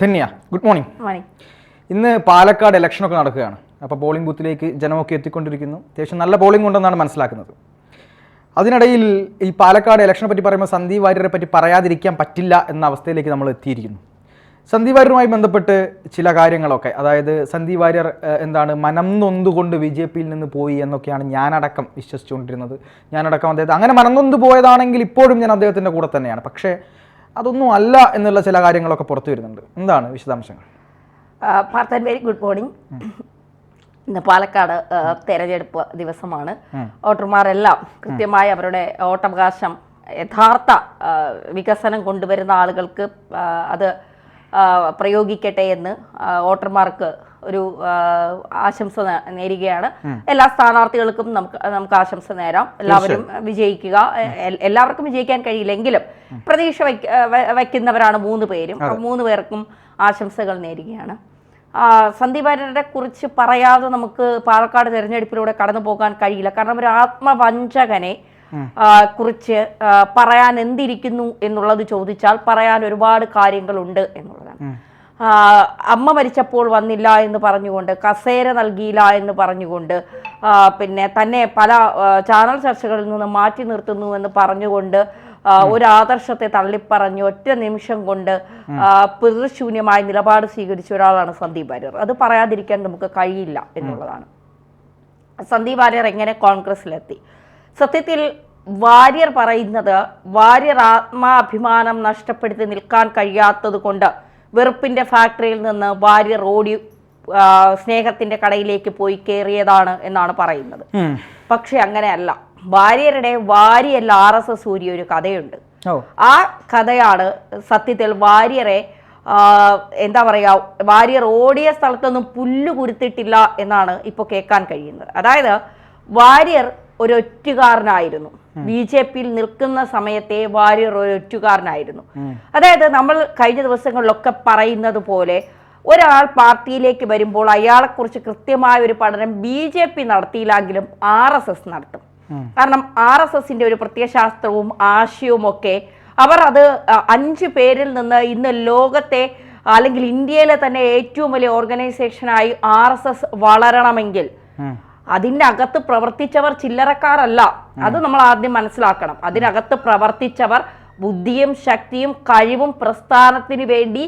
Dhanya, good morning. ഇന്ന് പാലക്കാട് ഇലക്ഷനൊക്കെ നടക്കുകയാണ്. അപ്പോൾ പോളിംഗ് ബൂത്തിലേക്ക് ജനമൊക്കെ എത്തിക്കൊണ്ടിരിക്കുന്നു. അത്യാവശ്യം നല്ല പോളിംഗ് ഉണ്ടെന്നാണ് മനസ്സിലാക്കുന്നത്. അതിനിടയിൽ ഈ പാലക്കാട് ഇലക്ഷനെ പറ്റി പറയുമ്പോൾ സന്ദീപ് വാര്യരെ പറ്റി പറയാതിരിക്കാൻ പറ്റില്ല എന്ന അവസ്ഥയിലേക്ക് നമ്മൾ എത്തിയിരിക്കുന്നു. സന്ദീപ് വാര്യരുമായി ബന്ധപ്പെട്ട് ചില കാര്യങ്ങളൊക്കെ, അതായത് സന്ദീപ് വാര്യർ മനം നൊന്തുകൊണ്ട് BJP-യിൽ നിന്ന് പോയി എന്നൊക്കെയാണ് ഞാനടക്കം വിശ്വസിച്ചുകൊണ്ടിരുന്നത്. ഞാനടക്കം അദ്ദേഹത്തെ അങ്ങനെ മനം നൊന്ത് പോയതാണെങ്കിൽ ഇപ്പോഴും ഞാൻ അദ്ദേഹത്തിൻ്റെ കൂടെ തന്നെയാണ്. പക്ഷേ അതൊന്നും അല്ല എന്നുള്ള ചില കാര്യങ്ങളൊക്കെ പുറത്തു വരുന്നുണ്ട്. എന്താണ് വിശദാംശങ്ങൾ? Parthan, very good morning. ഇന്ന് പാലക്കാട് തെരഞ്ഞെടുപ്പ് ദിവസമാണ്. വോട്ടർമാരെല്ലാം കൃത്യമായി അവരുടെ വോട്ടവകാശം യഥാർത്ഥ വികസനം കൊണ്ടുവരുന്ന ആളുകൾക്ക് അത് പ്രയോഗിക്കട്ടെ എന്ന് വോട്ടർമാർക്ക് ഒരു ആശംസ നേരുകയാണ്. എല്ലാ സ്ഥാനാർത്ഥികൾക്കും നമുക്ക് ആശംസ നേരാം. എല്ലാവരും വിജയിക്കുക. എല്ലാവർക്കും വിജയിക്കാൻ കഴിയില്ലെങ്കിലും പ്രതീക്ഷ വയ്ക്കുന്നവരാണ് 3 പേരും. 3 പേർക്കും ആശംസകൾ നേരുകയാണ്. സന്ദീപ് വാര്യരെ കുറിച്ച് പറയാതെ നമുക്ക് പാലക്കാട് തെരഞ്ഞെടുപ്പിലൂടെ കടന്നു പോകാൻ കഴിയില്ല. കാരണം ഒരു ആത്മവഞ്ചകനെ കുറിച്ച് പറയാൻ എന്തിരിക്കുന്നു എന്നുള്ളത് ചോദിച്ചാൽ പറയാൻ ഒരുപാട് കാര്യങ്ങളുണ്ട് എന്നുള്ളതാണ്. അമ്മ മരിച്ചപ്പോൾ വന്നില്ല എന്ന് പറഞ്ഞുകൊണ്ട്, കസേര നൽകിയില്ല എന്ന് പറഞ്ഞുകൊണ്ട്, പിന്നെ തന്നെ പല ചാനൽ ചർച്ചകളിൽ നിന്ന് മാറ്റി നിർത്തുന്നു എന്ന് പറഞ്ഞുകൊണ്ട് ഒരു ആദർശത്തെ തള്ളിപ്പറഞ്ഞ് ഒറ്റ നിമിഷം കൊണ്ട് പിതൃശൂന്യമായ നിലപാട് സ്വീകരിച്ച ഒരാളാണ് സന്ദീപ് വാര്യർ. അത് പറയാതിരിക്കാൻ നമുക്ക് കഴിയില്ല എന്നുള്ളതാണ്. സന്ദീപ് വാര്യർ എങ്ങനെ കോൺഗ്രസിലെത്തി? സത്യത്തിൽ വാര്യർ പറയുന്നത് വാര്യർ ആത്മാഭിമാനം നഷ്ടപ്പെടുത്തി നിൽക്കാൻ കഴിയാത്തത് കൊണ്ട് വെറുപ്പിന്റെ ഫാക്ടറിയിൽ നിന്ന് വാര്യർ ഓടി സ്നേഹത്തിന്റെ കടയിലേക്ക് പോയി കയറിയതാണ് എന്നാണ് പറയുന്നത്. പക്ഷെ അങ്ങനെയല്ല. വാര്യരുടെ വാര്യല്ല RSS സൂര്യ ഒരു കഥയുണ്ട്. ആ കഥയാണ് സത്യത്തിൽ വാര്യരെ വാര്യർ ഓടിയ സ്ഥലത്തൊന്നും പുല്ല് കുരുത്തിട്ടില്ല എന്നാണ് ഇപ്പോൾ കേൾക്കാൻ കഴിയുന്നത്. അതായത് വാര്യർ ഒരു ഒറ്റുകാരനായിരുന്നു. BJP-യിൽ നിൽക്കുന്ന സമയത്തെ വാര്യർ ഒരു ഒറ്റുകാരനായിരുന്നു. അതായത് നമ്മൾ കഴിഞ്ഞ ദിവസങ്ങളിലൊക്കെ പറയുന്നത് പോലെ ഒരാൾ പാർട്ടിയിലേക്ക് വരുമ്പോൾ അയാളെക്കുറിച്ച് കൃത്യമായ ഒരു പഠനം BJP നടത്തിയില്ലെങ്കിലും RSS നടത്തും. കാരണം RSS-ന്റെ ഒരു പ്രത്യയശാസ്ത്രവും ആശയവും ഒക്കെ അവർ അത് 5 പേരിൽ നിന്ന് ഇന്ന് ലോകത്തെ അല്ലെങ്കിൽ ഇന്ത്യയിലെ തന്നെ ഏറ്റവും വലിയ ഓർഗനൈസേഷനായി RSS വളരണമെങ്കിൽ അതിനകത്ത് പ്രവർത്തിച്ചവർ ചില്ലറക്കാരല്ല. അത് നമ്മൾ ആദ്യം മനസ്സിലാക്കണം. അതിനകത്ത് പ്രവർത്തിച്ചവർ ബുദ്ധിയും ശക്തിയും കഴിവും പ്രസ്ഥാനത്തിന് വേണ്ടി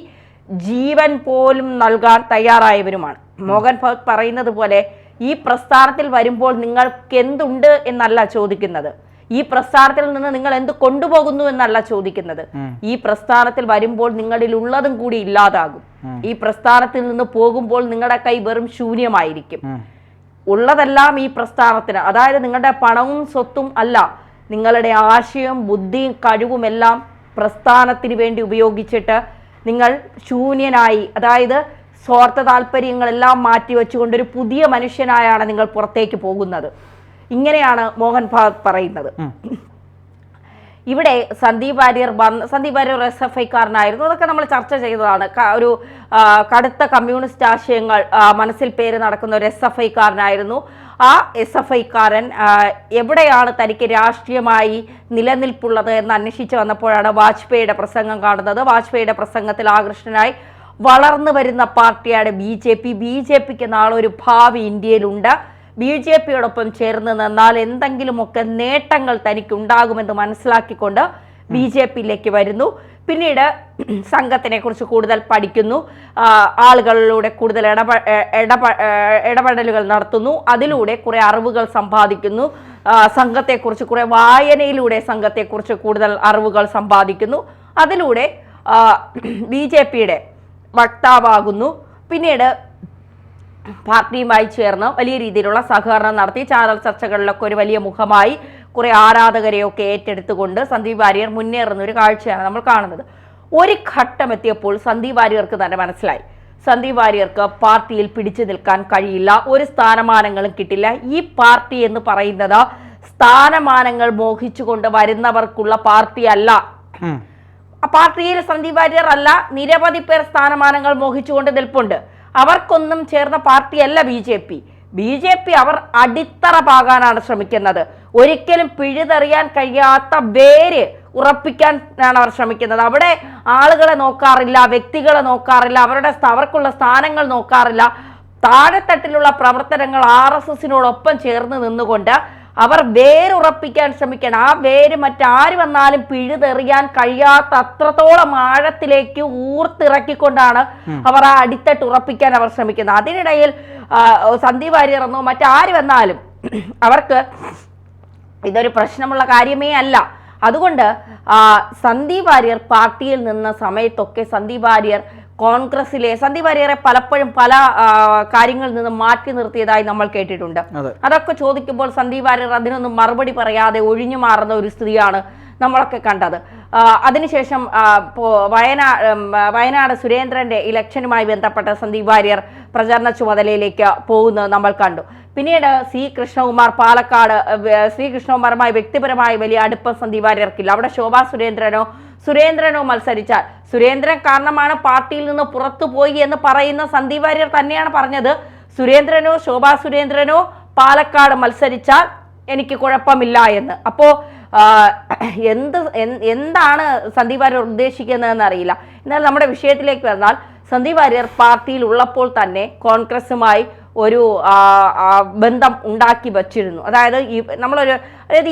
ജീവൻ പോലും നൽകാൻ തയ്യാറായവരുമാണ്. മോഹൻ ഭഗത് പറയുന്നത് പോലെ ഈ പ്രസ്ഥാനത്തിൽ വരുമ്പോൾ നിങ്ങൾക്ക് എന്തുണ്ട് എന്നല്ല ചോദിക്കുന്നത്, ഈ പ്രസ്ഥാനത്തിൽ നിന്ന് നിങ്ങൾ എന്ത് കൊണ്ടുപോകുന്നു എന്നല്ല ചോദിക്കുന്നത്. ഈ പ്രസ്ഥാനത്തിൽ വരുമ്പോൾ നിങ്ങളിൽ ഉള്ളതും കൂടി ഇല്ലാതാകും. ഈ പ്രസ്ഥാനത്തിൽ നിന്ന് പോകുമ്പോൾ നിങ്ങളുടെ കൈ വെറും ശൂന്യമായിരിക്കും. ഉള്ളതെല്ലാം ഈ പ്രസ്ഥാനത്തിന്, അതായത് നിങ്ങളുടെ പണവും സ്വത്തും അല്ല, നിങ്ങളുടെ ആശയവും ബുദ്ധിയും കഴിവുമെല്ലാം പ്രസ്ഥാനത്തിന് വേണ്ടി ഉപയോഗിച്ചിട്ട് നിങ്ങൾ ശൂന്യനായി, അതായത് സ്വാർത്ഥ താല്പര്യങ്ങളെല്ലാം മാറ്റിവെച്ചുകൊണ്ട് ഒരു പുതിയ മനുഷ്യനായാണ് നിങ്ങൾ പുറത്തേക്ക് പോകുന്നത്. ഇങ്ങനെയാണ് മോഹൻ ഭാഗവത് പറയുന്നത്. ഇവിടെ സന്ദീപ് വാര്യർ SFI-കാരനായിരുന്നു. അതൊക്കെ നമ്മൾ ചർച്ച ചെയ്തതാണ്. ഒരു കടുത്ത കമ്മ്യൂണിസ്റ്റ് ആശയങ്ങൾ മനസ്സിൽ പേര് നടക്കുന്ന ഒരു SFI-കാരനായിരുന്നു. ആ SFI-കാരൻ എവിടെയാണ് തനിക്ക് രാഷ്ട്രീയമായി നിലനിൽപ്പുള്ളത് എന്ന് അന്വേഷിച്ച് വന്നപ്പോഴാണ് വാജ്പേയിയുടെ പ്രസംഗം കാണുന്നത്. വാജ്പേയിയുടെ പ്രസംഗത്തിൽ ആകൃഷ്ടനായി വളർന്നു വരുന്ന പാർട്ടിയാണ് BJP. BJP-ക്ക് നാളെ ഒരു ഭാവി ഇന്ത്യയിലുണ്ട്. BJP-യോടൊപ്പം ചേർന്ന് നിന്നാൽ എന്തെങ്കിലുമൊക്കെ നേട്ടങ്ങൾ തനിക്കുണ്ടാകുമെന്ന് മനസ്സിലാക്കിക്കൊണ്ട് BJP-യിലേക്ക് വരുന്നു. പിന്നീട് സംഘത്തിനെ കുറിച്ച് കൂടുതൽ പഠിക്കുന്നു, ആളുകളിലൂടെ കൂടുതൽ ഇടപെടലുകൾ നടത്തുന്നു, അതിലൂടെ കുറെ അറിവുകൾ സമ്പാദിക്കുന്നു, സംഘത്തെക്കുറിച്ച് കുറെ വായനയിലൂടെ സംഘത്തെക്കുറിച്ച് കൂടുതൽ അറിവുകൾ സമ്പാദിക്കുന്നു, അതിലൂടെ BJP-യുടെ വക്താവാകുന്നു. പിന്നീട് പാർട്ടിയുമായി ചേർന്ന് വലിയ രീതിയിലുള്ള സഹകരണം നടത്തി ചാനൽ ചർച്ചകളിലൊക്കെ ഒരു വലിയ മുഖമായി കുറെ ആരാധകരെയൊക്കെ ഏറ്റെടുത്തുകൊണ്ട് സന്ദീപ് വാര്യർ മുന്നേറുന്ന ഒരു കാഴ്ചയാണ് നമ്മൾ കാണുന്നത്. ഒരു ഘട്ടം എത്തിയപ്പോൾ സന്ദീപ് വാര്യർക്ക് തന്നെ മനസ്സിലായി, സന്ദീപ് വാര്യർക്ക് പാർട്ടിയിൽ പിടിച്ചു നിൽക്കാൻ കഴിയില്ല, ഒരു സ്ഥാനമാനങ്ങളും കിട്ടില്ല. ഈ പാർട്ടി എന്ന് പറയുന്നത് സ്ഥാനമാനങ്ങൾ മോഹിച്ചുകൊണ്ട് വരുന്നവർക്കുള്ള പാർട്ടിയല്ല. പാർട്ടിയിൽ സന്ദീപ് വാര്യർ അല്ല, നിരവധി പേർ സ്ഥാനമാനങ്ങൾ മോഹിച്ചുകൊണ്ട് നിൽപ്പുണ്ട്. അവർക്കൊന്നും ചേർന്ന പാർട്ടിയല്ല BJP. അവർ അടിത്തറ പാകാനാണ് ശ്രമിക്കുന്നത്. ഒരിക്കലും പിഴുതെറിയാൻ കഴിയാത്ത വേര് ഉറപ്പിക്കാനാണ് അവർ ശ്രമിക്കുന്നത്. അവിടെ ആളുകളെ നോക്കാറില്ല, വ്യക്തികളെ നോക്കാറില്ല, അവർക്കുള്ള സ്ഥാനങ്ങൾ നോക്കാറില്ല. താഴെത്തട്ടിലുള്ള പ്രവർത്തനങ്ങൾ RSSനോടൊപ്പം ചേർന്ന് നിന്നുകൊണ്ട് അവർ വേരുറപ്പിക്കാൻ ശ്രമിക്കണം. ആ വേര് മറ്റാര് വന്നാലും പിഴുതെറിയാൻ കഴിയാത്ത അത്രത്തോളം ആഴത്തിലേക്ക് ഊർത്തിറക്കിക്കൊണ്ടാണ് അവർ ആ അടിത്തട്ട് ഉറപ്പിക്കാൻ അവർ ശ്രമിക്കുന്നത്. അതിനിടയിൽ സന്ദീപ് വാര്യർ എന്നോ മറ്റാര് വന്നാലും അവർക്ക് ഇതൊരു പ്രശ്നമുള്ള കാര്യമേ അല്ല. അതുകൊണ്ട് സന്ദീപ് വാര്യർ പാർട്ടിയിൽ നിന്ന സമയത്തൊക്കെ സന്ദീപ് വാര്യരെ പലപ്പോഴും പല കാര്യങ്ങളിൽ നിന്ന് മാറ്റി നിർത്തിയതായി നമ്മൾ കേട്ടിട്ടുണ്ട്. അതൊക്കെ ചോദിക്കുമ്പോൾ സന്ദീപ് വാര്യർ അതിനൊന്നും മറുപടി പറയാതെ ഒഴിഞ്ഞു മാറുന്ന ഒരു സ്ഥിതിയാണ് നമ്മളൊക്കെ കണ്ടത്. അതിനുശേഷം വയനാട് സുരേന്ദ്രന്റെ ഇലക്ഷനുമായി ബന്ധപ്പെട്ട സന്ദീപ് വാര്യർ പ്രചരണ ചുമതലയിലേക്ക് പോകുന്നത് നമ്മൾ കണ്ടു. പിന്നീട് സി കൃഷ്ണകുമാറുമായി വ്യക്തിപരമായി വലിയ അടുപ്പം സന്ദീപ് വാര്യർക്കില്ല. അവിടെ ശോഭാ സുരേന്ദ്രനോ മത്സരിച്ചാൽ സുരേന്ദ്രൻ കാരണമാണ് പാർട്ടിയിൽ നിന്ന് പുറത്തു പോയി എന്ന് പറയുന്ന സന്ദീപ് വാര്യർ തന്നെയാണ് പറഞ്ഞത്, ശോഭാ സുരേന്ദ്രനോ പാലക്കാട് മത്സരിച്ചാൽ എനിക്ക് കുഴപ്പമില്ല എന്ന്. അപ്പോ എന്താണ് സന്ദീപ് വാര്യർ ഉദ്ദേശിക്കുന്നതെന്ന് അറിയില്ല. എന്നാൽ നമ്മുടെ വിഷയത്തിലേക്ക് വന്നാൽ സന്ദീപ് വാര്യർ പാർട്ടിയിൽ ഉള്ളപ്പോൾ തന്നെ കോൺഗ്രസുമായി ഒരു ബന്ധം ഉണ്ടാക്കി വച്ചിരുന്നു. അതായത്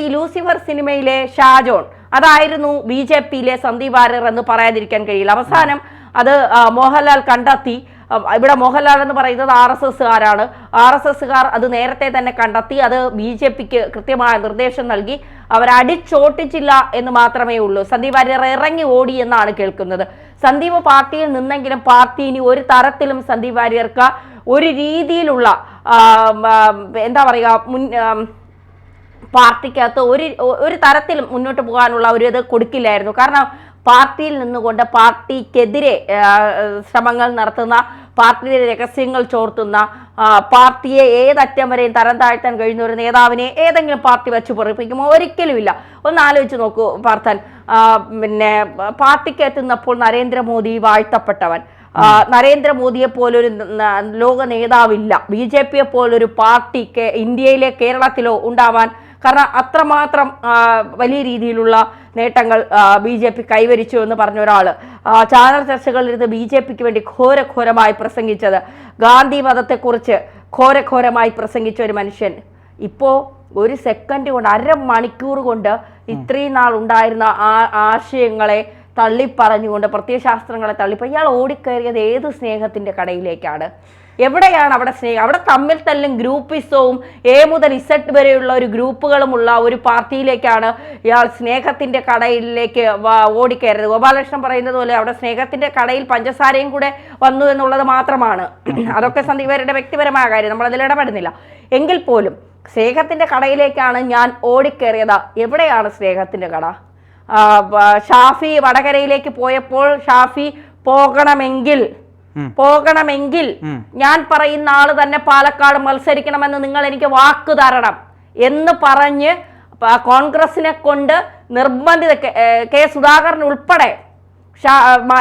ഈ ലൂസിഫർ സിനിമയിലെ ഷാജോൺ അതായിരുന്നു BJPയിലെ സന്ദീപ് വാര്യർ എന്ന് പറയാതിരിക്കാൻ കഴിയില്ല. അവസാനം അത് മോഹൻലാൽ കണ്ടെത്തി. ഇവിടെ മോഹൻലാൽ എന്ന് പറയുന്നത് RSSകാർ അത് നേരത്തെ തന്നെ കണ്ടെത്തി. അത് BJPക്ക് കൃത്യമായ നിർദ്ദേശം നൽകി. അവരടിച്ചോട്ടിച്ചില്ല എന്ന് മാത്രമേ ഉള്ളൂ. സന്ദീപ് വാര്യർ ഇറങ്ങി ഓടി എന്നാണ് കേൾക്കുന്നത്. സന്ദീപ് പാർട്ടിയിൽ നിന്നെങ്കിലും പാർട്ടി ഇനി ഒരു തരത്തിലും സന്ദീപ് വാര്യർക്ക് ഒരു രീതിയിലുള്ള എന്താ പറയുക പാർട്ടിക്കകത്ത് ഒരു തരത്തിലും മുന്നോട്ട് പോകാനുള്ള ഒരു ഇത് കൊടുക്കില്ലായിരുന്നു. കാരണം പാർട്ടിയിൽ നിന്നുകൊണ്ട് പാർട്ടിക്കെതിരെ ശ്രമങ്ങൾ നടത്തുന്ന, പാർട്ടിയിലെ രഹസ്യങ്ങൾ ചോർത്തുന്ന, പാർട്ടിയെ ഏതറ്റം വരെയും തരം താഴ്ത്താൻ കഴിയുന്ന ഒരു നേതാവിനെ ഏതെങ്കിലും പാർട്ടി വെച്ച് പൊറിപ്പിക്കുമോ? ഒരിക്കലുമില്ല. ഒന്ന് ആലോചിച്ച് നോക്കൂ പാർത്ഥൻ. പിന്നെ പാർട്ടിക്ക് എത്തുന്നപ്പോൾ നരേന്ദ്രമോദി വാഴ്ത്തപ്പെട്ടവൻ, നരേന്ദ്രമോദിയെ പോലൊരു ലോക നേതാവില്ല, BJPയെ പോലൊരു പാർട്ടിക്ക് ഇന്ത്യയിലെ കേരളത്തിലോ ഉണ്ടാവാൻ. കാരണം അത്രമാത്രം വലിയ രീതിയിലുള്ള നേട്ടങ്ങൾ BJP കൈവരിച്ചു എന്ന് പറഞ്ഞ ഒരാൾ ചാനൽ ചർച്ചകളിലിരുന്ന് BJPക്ക് വേണ്ടി ഘോരഘോരമായി പ്രസംഗിച്ചത്, ഗാന്ധി മതത്തെക്കുറിച്ച് ഘോരഘോരമായി പ്രസംഗിച്ച ഒരു മനുഷ്യൻ ഇപ്പോൾ ഒരു സെക്കൻഡ് കൊണ്ട്, അരമണിക്കൂർ കൊണ്ട് ഇത്രയും നാൾ ഉണ്ടായിരുന്ന ആശയങ്ങളെ തള്ളിപ്പറഞ്ഞുകൊണ്ട്, പ്രത്യയശാസ്ത്രങ്ങളെ ഇയാൾ ഓടിക്കയറിയത് ഏത് സ്നേഹത്തിന്റെ കടയിലേക്കാണ്? എവിടെയാണ് അവിടെ സ്നേഹം? അവിടെ തമ്മിൽ തല്ലും ഗ്രൂപ്പിസവും A മുതൽ Z വരെയുള്ള ഒരു ഗ്രൂപ്പുകളുമുള്ള ഒരു പാർട്ടിയിലേക്കാണ് ഇയാൾ സ്നേഹത്തിന്റെ കടയിലേക്ക് ഓടിക്കയറിയത്. ഗോപാലകൃഷ്ണൻ പറയുന്നത് പോലെ അവിടെ സ്നേഹത്തിന്റെ കടയിൽ പഞ്ചസാരയും കൂടെ വന്നു എന്നുള്ളത് മാത്രമാണ്. അതൊക്കെ സന്ദീപ് വാര്യരുടെ വ്യക്തിപരമായ കാര്യം, നമ്മളതിൽ ഇടപെടുന്നില്ല. എങ്കിൽ പോലും സ്നേഹത്തിന്റെ കടയിലേക്കാണ് ഞാൻ ഓടിക്കയറിയത്. എവിടെയാണ് സ്നേഹത്തിന്റെ കട? ഷാഫി വടകരയിലേക്ക് പോയപ്പോൾ ഷാഫി പോകണമെങ്കിൽ ഞാൻ പറയുന്ന ആള് തന്നെ പാലക്കാട് മത്സരിക്കണമെന്ന് നിങ്ങൾ എനിക്ക് വാക്ക് തരണം എന്ന് പറഞ്ഞ് കോൺഗ്രസിനെ കൊണ്ട് നിർബന്ധിത കെ സുധാകരൻ ഉൾപ്പെടെ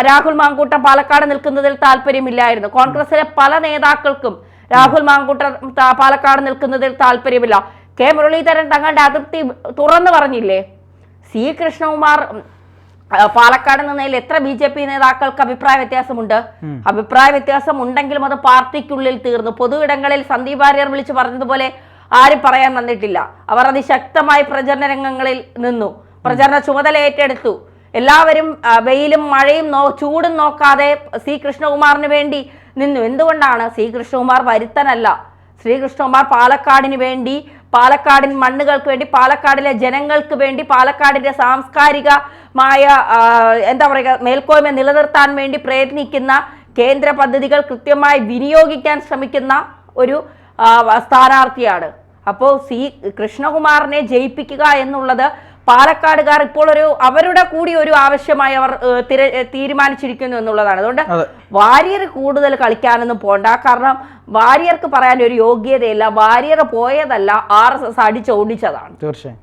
രാഹുൽ മാങ്കൂട്ടം പാലക്കാട് നിൽക്കുന്നതിൽ താല്പര്യമില്ലായിരുന്നു. കോൺഗ്രസിലെ പല നേതാക്കൾക്കും രാഹുൽ മാങ്കൂട്ടം പാലക്കാട് നിൽക്കുന്നതിൽ താല്പര്യമില്ല. കെ മുരളീധരൻ തങ്ങളുടെ അതിർത്തി തുറന്നു പറഞ്ഞില്ലേ? സി കൃഷ്ണകുമാർ പാലക്കാട് നിന്നതിൽ എത്ര BJP നേതാക്കൾക്ക് അഭിപ്രായ വ്യത്യാസമുണ്ട്? അഭിപ്രായ വ്യത്യാസം ഉണ്ടെങ്കിലും അത് പാർട്ടിക്കുള്ളിൽ തീർന്നു. പൊതു ഇടങ്ങളിൽ സന്ദീപ് വാര്യർ വിളിച്ചു പറഞ്ഞതുപോലെ ആരും പറയാൻ വന്നിട്ടില്ല. അവർ അതിശക്തമായി പ്രചരണ രംഗങ്ങളിൽ നിന്നു, പ്രചരണ ചുമതല ഏറ്റെടുത്തു. എല്ലാവരും വെയിലും മഴയും ചൂടും നോക്കാതെ സി കൃഷ്ണകുമാറിന് വേണ്ടി നിന്നു. എന്തുകൊണ്ടാണ്? സി കൃഷ്ണകുമാർ വരുത്തനല്ല. ശ്രീകൃഷ്ണകുമാർ പാലക്കാടിന് വേണ്ടി, പാലക്കാടിൻ മണ്ണുകൾക്ക് വേണ്ടി, പാലക്കാടിലെ ജനങ്ങൾക്ക് വേണ്ടി, പാലക്കാടിന്റെ സാംസ്കാരികമായ എന്താ പറയുക മേൽക്കോയ്മ നിലനിർത്താൻ വേണ്ടി പ്രയത്നിക്കുന്ന, കേന്ദ്ര പദ്ധതികൾ കൃത്യമായി വിനിയോഗിക്കാൻ ശ്രമിക്കുന്ന ഒരു സ്ഥാനാർത്ഥിയാണ്. അപ്പോൾ സി കൃഷ്ണകുമാറിനെ ജയിപ്പിക്കുക എന്നുള്ളത് പാലക്കാടുകാർ ഇപ്പോൾ അവരുടെ കൂടി ഒരു ആവശ്യമായി അവർ തീരുമാനിച്ചിരിക്കുന്നു എന്നുള്ളതാണ്. അതുകൊണ്ട് വാര്യർ കൂടുതൽ കളിക്കാനൊന്നും പോണ്ട. കാരണം വാര്യർക്ക് പറയാൻ ഒരു യോഗ്യതയില്ല. വാര്യർ പോയതല്ല, RSS അടിച്ചോടിച്ചതാണ്. തീർച്ചയായും.